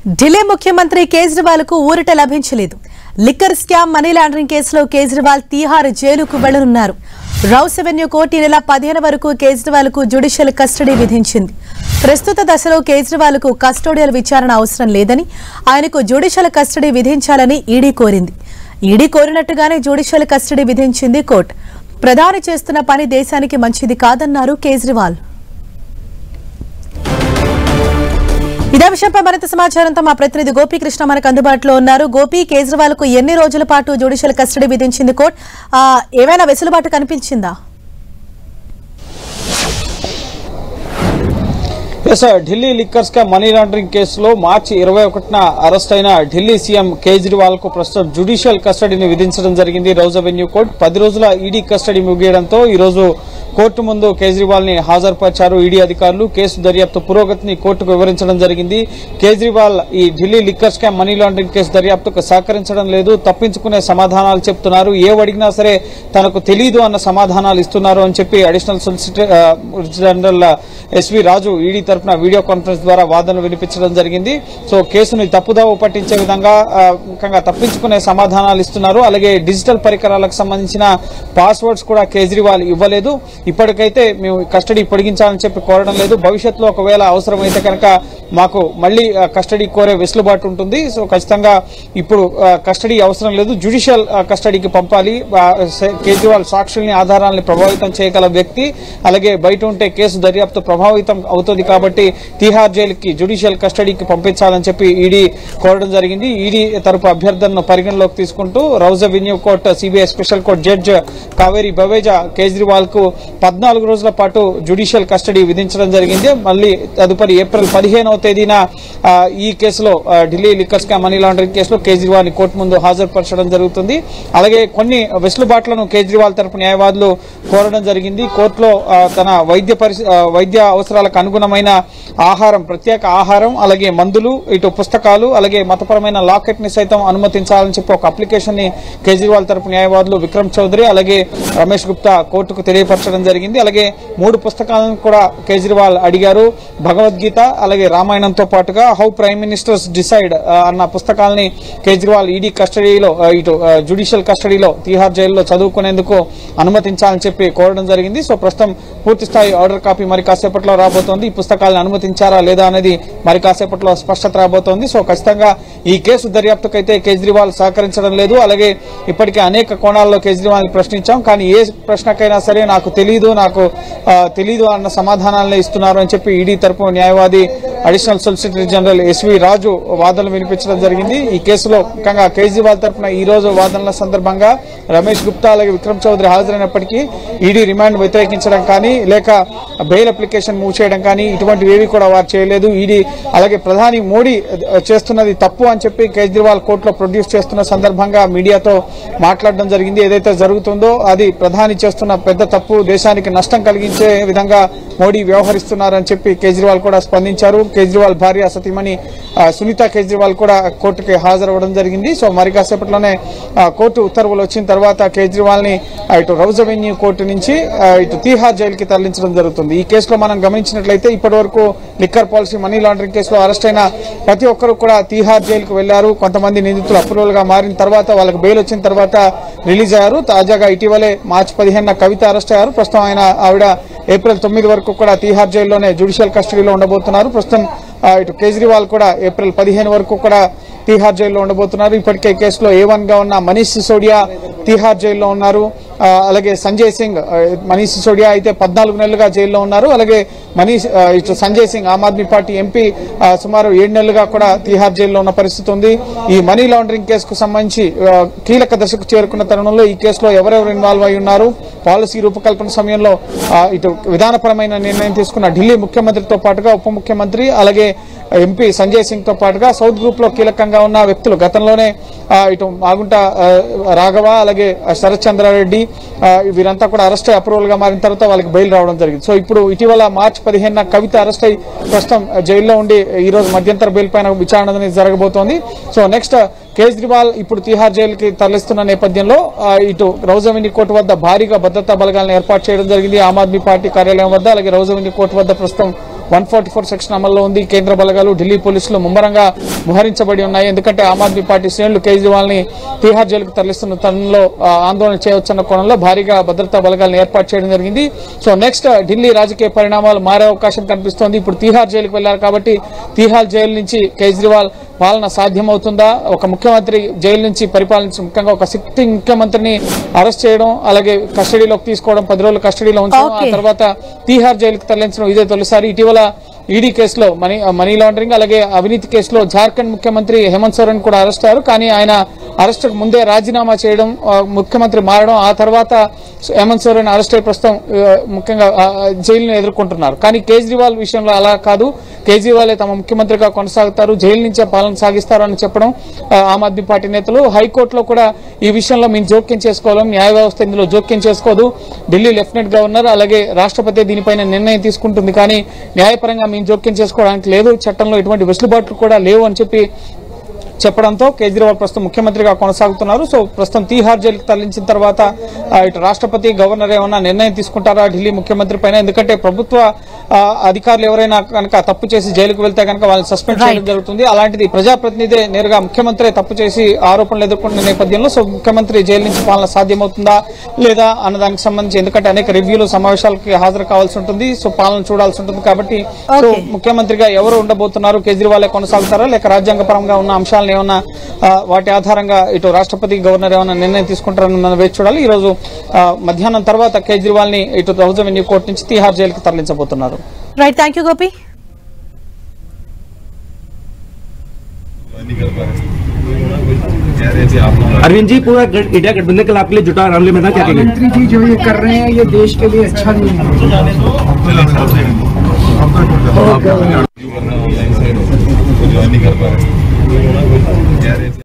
ఢిల్లీ ముఖ్యమంత్రి కేజ్రీవాల్ కు ఊరట లభించలేదు. లిక్కర్ స్కామ్ మనీ లాండరింగ్ కేసులో కేజ్రీవాల్ తీహార్ జైలుకు వెళ్లనున్నారు. రౌస్ అవెన్యూ కోర్టు ఈ నెల 15 వరకు కేజ్రీవాల్ కు జ్యుడిషియల్ కస్టడీ విధించింది. ప్రస్తుత దశలో కేజ్రీవాల్ కు కస్టోడియల్ విచారణ అవసరం లేదని, ఆయనకు జ్యుడిషియల్ కస్టడీ విధించాలని ఈడీ కోరింది. ఈడీ కోరినట్టుగానే జ్యుడిషియల్ కస్టడీ విధించింది కోర్టు. ప్రధాని చేస్తున్న పని దేశానికి మంచిది కాదన్నారు కేజ్రీవాల్. ఇదే విషయంపై మరింత సమాచారంతో మా ప్రతినిధి గోపీకృష్ణ మనకు అందుబాటులో ఉన్నారు. గోపి, కేజ్రీవాల్ కు ఎన్ని రోజుల పాటు జ్యుడిషియల్ కస్టడీ విధించింది కోర్టు? ఏమైనా వెసులుబాటు కనిపించిందా? Delhi liquor scam money laundering కేసులో మార్చి 21న అరెస్ట్ అయిన ఢిల్లీ సీఎం కేజ్రీవాల్ కు ప్రస్తుతం జ్యుడిషియల్ కస్టడీని విధించడం జరిగింది. రౌస్ అవెన్యూ కోర్టు 10 రోజుల ఈడీ కస్టడీ ముగియడంతో ఈ రోజు కోర్టు ముందు కేజ్రీవాల్ ని హాజరుపరిచారు ఈడీ అధికారులు. కేసు దర్యాప్తు పురోగతిని కోర్టుకు వివరించడం జరిగింది. కేజ్రీవాల్ ఈ Delhi liquor scam money laundering case దర్యాప్తుకు సహకరించడం లేదు, తప్పించుకునే సమాధానాలు చెప్తున్నారు, అడిగినా సరే తనకు తెలియదు అన్న సమాధానాలు ఇస్తున్నారు అని చెప్పి అడిషనల్ సొలిసిటర్ జనరల్ ఎస్వి రాజు ఈడీ తరఫున వీడియో కాన్ఫరెన్స్ ద్వారా వాదనలు వినిపించడం జరిగింది. సో కేసుని తప్పుదావ పట్టించే విధంగా ముఖ్యంగా తప్పించుకునే సమాధానాలు ఇస్తున్నారు. అలాగే డిజిటల్ పరికరాలకు సంబంధించిన పాస్వర్డ్స్ కూడా కేజ్రీవాల్ ఇవ్వలేదు. ఇప్పటికైతే మేము కస్టడీ పొడిగించాలని చెప్పి కోరడం లేదు. భవిష్యత్తులో ఒకవేళ అవసరమైతే కనుక మాకు మళ్లీ కస్టడీ కోరే వెసులుబాటు ఉంటుంది. సో ఖచ్చితంగా ఇప్పుడు కస్టడీ అవసరం లేదు, జ్యుడిషియల్ కస్టడీకి పంపాలి. కేజ్రీవాల్ సాక్షుల్ని ఆధారాలను ప్రభావితం చేయగల వ్యక్తి, అలాగే బయట ఉంటే కేసు దర్యాప్తు ప్రభావితం అవుతుంది కాబట్టి తీహార్ జైలుకి జ్యుడిషియల్ కస్టడీకి పంపించాలని చెప్పి ఈడీ కోరడం జరిగింది. ఈడీ తరపు అభ్యర్థనను పరిగణలోకి తీసుకుంటూ rows avenue court CBI special court judge Kaveri Baweja Kejriwal కు 14 రోజుల పాటు జ్యుడిషియల్ కస్టడీ విధించడం జరిగింది. మళ్ళీ తదుపరి ఏప్రిల్ 15వ తేదీన ఈ కేసులో Delhi liquor scam money laundering కేసులో కేజ్రీవాల్ ని కోర్టు ముందు హాజరుపరచడం జరుగుతుంది. అలాగే కొన్ని వెసులుబాట్లను కేజ్రీవాల్ తరపు న్యాయవాదులు కోరడం జరిగింది. కోర్టులో తన వైద్య అవసరాలకు అనుగుణమైన ఆహారం, ప్రత్యేక ఆహారం, అలాగే మందులు, ఇటు పుస్తకాలు, అలాగే మతపరమైన లాకెట్ ని సైతం అనుమతించాలని చెప్పి ఒక అప్లికేషన్ ని కేజ్రీవాల్ తరపు న్యాయవాదులు విక్రమ్ చౌదరి అలాగే రమేష్ గుప్తా కోర్టుకు తెలియపరచడం జరిగింది. అలాగే 3 పుస్తకాలను కూడా కేజ్రీవాల్ అడిగారు. భగవద్గీత అలాగే రామాయణంతో పాటుగా హౌ ప్రైమ్ మినిస్టర్స్ డిసైడ్ అన్న పుస్తకాలని కేజ్రీవాల్ ఈడీ కస్టడీలో ఇటు జ్యుడిషియల్ కస్టడీలో తీహార్ జైల్లో చదువుకునేందుకు అనుమతించాలని చెప్పి కోరడం జరిగింది. సో ప్రస్తుతం పూర్తిస్థాయి ఆర్డర్ కాపీ మరి కాసేపట్లో రాబోతోంది. ఈ పుస్తకాలను అనుమతించారా లేదా అనేది మరి కాసేపట్లో స్పష్టత రాబోతోంది. సో ఖచ్చితంగా ఈ కేసు దర్యాప్తుకైతే కేజ్రీవాల్ సహకరించడం లేదు. అలాగే ఇప్పటికే అనేక కోణాల్లో కేజ్రీవాల్ ప్రశ్నించాం, కానీ ఏ ప్రశ్నకైనా సరే నాకు తెలీదు అన్న సమాధానాలనే ఇస్తున్నారు అని చెప్పి ఈడీ తరపు న్యాయవాది అడిషనల్ సొలిసిటర్ జనరల్ ఎస్వి రాజు వాదనలు వినిపించడం జరిగింది. ఈ కేసులో ముఖ్యంగా కేజ్రీవాల్ తరఫున ఈ రోజు వాదనల సందర్భంగా రమేష్ గుప్తా అలాగే విక్రమ్ చౌదరి హాజరైనప్పటికీ ఈడీ రిమాండ్ వ్యతిరేకించడం కానీ లేక బెయిల్ అప్లికేషన్ మూవ్ చేయడం కానీ ఇటువంటివి ఏవి కూడా వారు చేయలేదు. ఈడీ అలాగే ప్రధాని మోడీ చేస్తున్నది తప్పు అని చెప్పి కేజ్రీవాల్ కోర్టులో ప్రొడ్యూస్ చేస్తున్న సందర్భంగా మీడియాతో మాట్లాడడం జరిగింది. ఏదైతే జరుగుతుందో అది ప్రధాని చేస్తున్న పెద్ద తప్పు, దేశానికి నష్టం కలిగించే విధంగా మోడీ వ్యవహరిస్తున్నారని చెప్పి కేజ్రీవాల్ కూడా స్పందించారు. కేజ్రీవాల్ భార్య సతీమణి సునీత కేజ్రీవాల్ కూడా కోర్టుకి హాజరవ్వడం జరిగింది. సో మరి కాసేపట్లోనే కోర్టు ఉత్తర్వులు వచ్చిన తర్వాత కేజ్రీవాల్ ని ఇటు రౌస్ అవెన్యూ కోర్టు నుంచి ఇటు తీహార్ జైలుకి తరలించడం జరుగుతుంది. ఈ కేసులో మనం గమనించినట్లయితే ఇప్పటి వరకు లిక్కర్ పాలసీ మనీ లాండరింగ్ కేసులో అరెస్ట్ అయిన ప్రతి ఒక్కరు కూడా తీహార్ జైలుకు వెళ్లారు. కొంతమంది నిందితులు అప్రూవల్ గా మారిన తర్వాత వాళ్ళకి బెయిల్ వచ్చిన తర్వాత రిలీజ్ అయ్యారు. తాజాగా ఇటీవలే మార్చి 15న కవిత అరెస్ట్ అయ్యారు. ప్రస్తుతం ఆవిడ ఏప్రిల్ 9 వరకు కూడా తీహార్ జైల్లోనే జ్యుడిషియల్ కస్టడీలో ఉండబోతున్నారు. ప్రస్తుతం ఇటు కేజ్రీవాల్ కూడా ఏప్రిల్ 15 వరకు కూడా తీహార్ జైల్లో ఉండబోతున్నారు. ఇప్పటికే కేసులో A1 గా ఉన్న మనీష్ సిసోడియా తీహార్ జైల్లో ఉన్నారు. అలాగే సంజయ్ సింగ్, మనీష్ సిసోడియా అయితే 14 నెలలుగా జైల్లో ఉన్నారు. అలాగే ఇటు సంజయ్ సింగ్ ఆమ్ ఆద్మీ పార్టీ ఎంపీ సుమారు 7 నెలలుగా కూడా తీహార్ జైల్లో ఉన్న పరిస్థితి ఉంది. ఈ మనీ లాండరింగ్ కేసుకు సంబంధించి కీలక దశకు చేరుకున్న తరుణంలో ఈ కేసులో ఎవరెవరు ఇన్వాల్వ్ అయి ఉన్నారు, పాలసీ రూపకల్పన సమయంలో ఇటు విధానపరమైన నిర్ణయం తీసుకున్న ఢిల్లీ ముఖ్యమంత్రితో పాటుగా ఉప ముఖ్యమంత్రి అలాగే ఎంపీ సంజయ్ సింగ్ తో పాటుగా సౌత్ గ్రూప్ లో కీలకంగా ఉన్న వ్యక్తులు గతంలోనే ఇటు మాగుంట రాఘవ అలాగే శరత్ చంద్రారెడ్డి వీరంతా కూడా అరెస్ట్ అయి అప్రూవల్ గా మారిన తర్వాత వాళ్ళకి బెయిల్ రావడం జరిగింది. సో ఇప్పుడు ఇటీవల మార్చి 15న కవిత అరెస్ట్ అయి ప్రస్తుతం జైల్లో ఉండి ఈ రోజు మధ్యంతర బెయిల్ పైన విచారణ అనేది జరగబోతోంది. సో నెక్స్ట్ కేజ్రీవాల్ ఇప్పుడు తీహార్ జైలుకి తరలిస్తున్న నేపథ్యంలో ఇటు రౌస్ అవెన్యూ కోర్టు వద్ద భారీగా భద్రతా బలగాలను ఏర్పాటు చేయడం జరిగింది. ఆమ్ ఆద్మీ పార్టీ కార్యాలయం వద్ద అలాగే రౌస్ అవెన్యూ కోర్టు వద్ద ప్రస్తుతం 144 సెక్షన్ అమల్లో ఉంది. కేంద్ర బలగాలు ఢిల్లీ పోలీసులు ముమ్మరంగా మోహరించబడి ఉన్నాయి. ఎందుకంటే ఆమ్ ఆద్మీ పార్టీ శ్రేణులు కేజ్రీవాల్ ని తీహార్ జైలుకు తరలిస్తున్న తరుణంలో ఆందోళన చేయవచ్చన్న కోణంలో భారీగా భద్రతా బలగాలను ఏర్పాటు చేయడం జరిగింది. సో నెక్స్ట్ ఢిల్లీ రాజకీయ పరిణామాలు మారే అవకాశం కనిపిస్తోంది. ఇప్పుడు తీహార్ జైలుకు వెళ్లారు కాబట్టి తీహార్ జైలు నుంచి కేజ్రీవాల్ పాలన సాధ్యమవుతుందా? ఒక ముఖ్యమంత్రి జైలు నుంచి పరిపాలించి ముఖ్యంగా ఒక సిట్టింగ్ ముఖ్యమంత్రిని అరెస్ట్ చేయడం, అలాగే కస్టడీలోకి తీసుకోవడం, 10 రోజులు కస్టడీలో ఉంచడం, ఆ తర్వాత తీహార్ జైలుకు తరలించడం ఇదే తొలిసారి. ఇటీవల ఈడీ కేసులో మనీ లాండరింగ్ అలాగే అవినీతి కేసులో జార్ఖండ్ ముఖ్యమంత్రి హేమంత్ సోరెన్ కూడా అరెస్ట్ అయ్యారు. కానీ ఆయన అరెస్ట్ ముందే రాజీనామా చేయడం, ముఖ్యమంత్రి మారడం, ఆ తర్వాత హేమంత్ సోరెన్ అరెస్ట్ అయ్యి ప్రస్తుతం ముఖ్యంగా జైలును ఎదుర్కొంటున్నారు. కానీ కేజ్రీవాల్ విషయంలో అలా కాదు. కేజ్రీవాలే తమ ముఖ్యమంత్రిగా కొనసాగుతారు, జైలు నుంచే పాలన సాగిస్తారు అని చెప్పడం ఆమ్ ఆద్మీ పార్టీ నేతలు. హైకోర్టులో కూడా ఈ విషయంలో మేము జోక్యం చేసుకోవాలి, న్యాయ వ్యవస్థ ఇందులో జోక్యం చేసుకోదు, ఢిల్లీ లెఫ్టినెంట్ గవర్నర్ అలాగే రాష్ట్రపతి దీనిపైన నిర్ణయం తీసుకుంటుంది, కానీ న్యాయపరంగా మేము జోక్యం చేసుకోవడానికి లేదు, చట్టంలో ఎటువంటి వెసులుబాట్లు కూడా లేవు అని చెప్పడంతో కేజ్రీవాల్ ప్రస్తుతం ముఖ్యమంత్రిగా కొనసాగుతున్నారు. సో ప్రస్తుతం తీహార్ జైలుకు తరలించిన తర్వాత ఇటు రాష్ట్రపతి గవర్నర్ ఏమన్నా నిర్ణయం తీసుకుంటారా ఢిల్లీ ముఖ్యమంత్రి పైన? ఎందుకంటే ప్రభుత్వ అధికారులు ఎవరైనా కనుక తప్పు చేసి జైలుకు వెళ్తే కనుక వాళ్ళని సస్పెండ్ చేయడం జరుగుతుంది. అలాంటిది ప్రజాప్రతినిధి నేరుగా ముఖ్యమంత్రి తప్పు చేసి ఆరోపణలు ఎదుర్కొంటున్న నేపథ్యంలో సో ముఖ్యమంత్రి జైలు నుంచి పాలన సాధ్యమవుతుందా లేదా అన్న దానికి సంబంధించి, ఎందుకంటే అనేక రివ్యూలు సమావేశాలకి హాజరు కావాల్సి ఉంటుంది, సో పాలన చూడాల్సి ఉంటుంది. కాబట్టి సో ముఖ్యమంత్రిగా ఎవరు ఉండబోతున్నారు? కేజ్రీవాలే కొనసాగుతారా లేక రాజ్యాంగపరంగా ఉన్న అంశాలను ఏమన్నా వాటి ఆధారంగా ఇటు రాష్ట్రపతి గవర్నర్ ఏమన్నా నిర్ణయం తీసుకుంటారని మనం వేచి చూడాలి. ఈ రోజు మధ్యాహ్నం తర్వాత కేజ్రీవాల్ ని ఇటు రౌజ్ అవెన్యూ కోర్టు నుంచి తీహార్ జైలుకి తరలించబోతున్నారు. Right, thank you Gopi. Arvind ji, पूरा इंडिया गठबंधन कल आपके लिए जुटा मामले में था, क्या कहेंगे? मंत्री जी जो ये कर रहे हैं ये देश के लिए अच्छा नहीं है।